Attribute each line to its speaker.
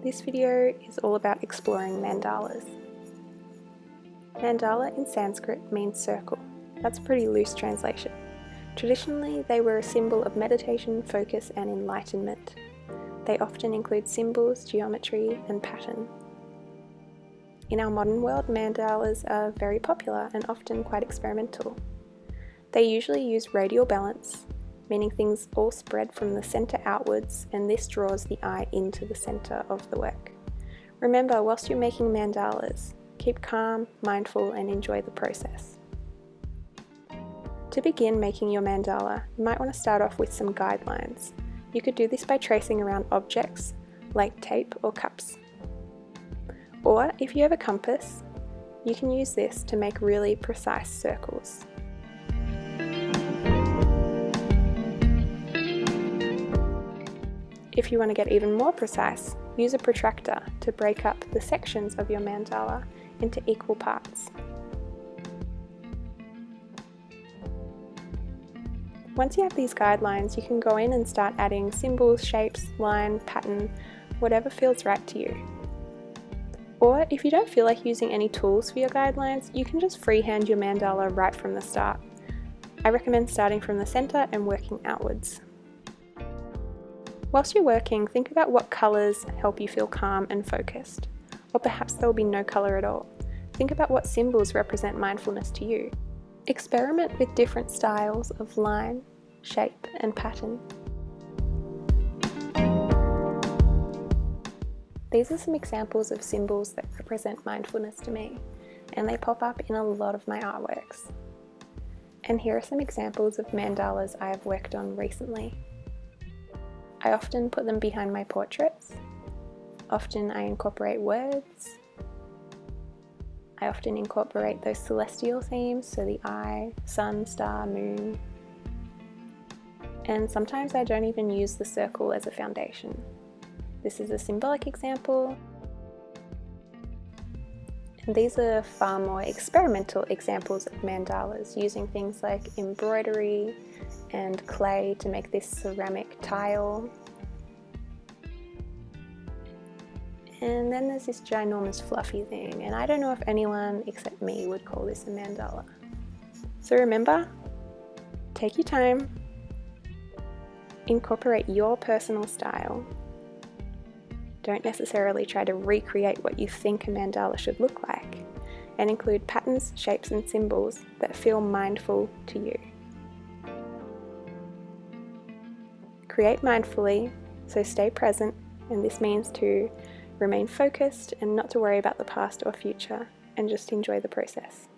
Speaker 1: This video is all about exploring mandalas. Mandala in Sanskrit means circle. That's a pretty loose translation. Traditionally, they were a symbol of meditation, focus, and enlightenment. They often include symbols, geometry, and pattern. In our modern world, mandalas are very popular and often quite experimental. They usually use radial balance, meaning things all spread from the center outwards, and this draws the eye into the center of the work. Remember, whilst you're making mandalas, keep calm, mindful, and enjoy the process. To begin making your mandala, you might want to start off with some guidelines. You could do this by tracing around objects like tape or cups. Or if you have a compass, you can use this to make really precise circles. If you want to get even more precise, use a protractor to break up the sections of your mandala into equal parts. Once you have these guidelines, you can go in and start adding symbols, shapes, line, pattern, whatever feels right to you. Or if you don't feel like using any tools for your guidelines, you can just freehand your mandala right from the start. I recommend starting from the center and working outwards. Whilst you're working, think about what colours help you feel calm and focused. Or perhaps there will be no colour at all. Think about what symbols represent mindfulness to you. Experiment with different styles of line, shape, and pattern. These are some examples of symbols that represent mindfulness to me, and they pop up in a lot of my artworks. And here are some examples of mandalas I have worked on recently. I often put them behind my portraits. Often I incorporate words. I often incorporate those celestial themes, so the eye, sun, star, moon. And sometimes I don't even use the circle as a foundation. This is a symbolic example. And these are far more experimental examples of mandalas, using things like embroidery and clay to make this ceramic tile. And then there's this ginormous fluffy thing, and I don't know if anyone except me would call this a mandala. So remember, take your time, incorporate your personal style. Don't necessarily try to recreate what you think a mandala should look like, and include patterns, shapes, and symbols that feel mindful to you. Create mindfully, so stay present, and this means to remain focused and not to worry about the past or future, and just enjoy the process.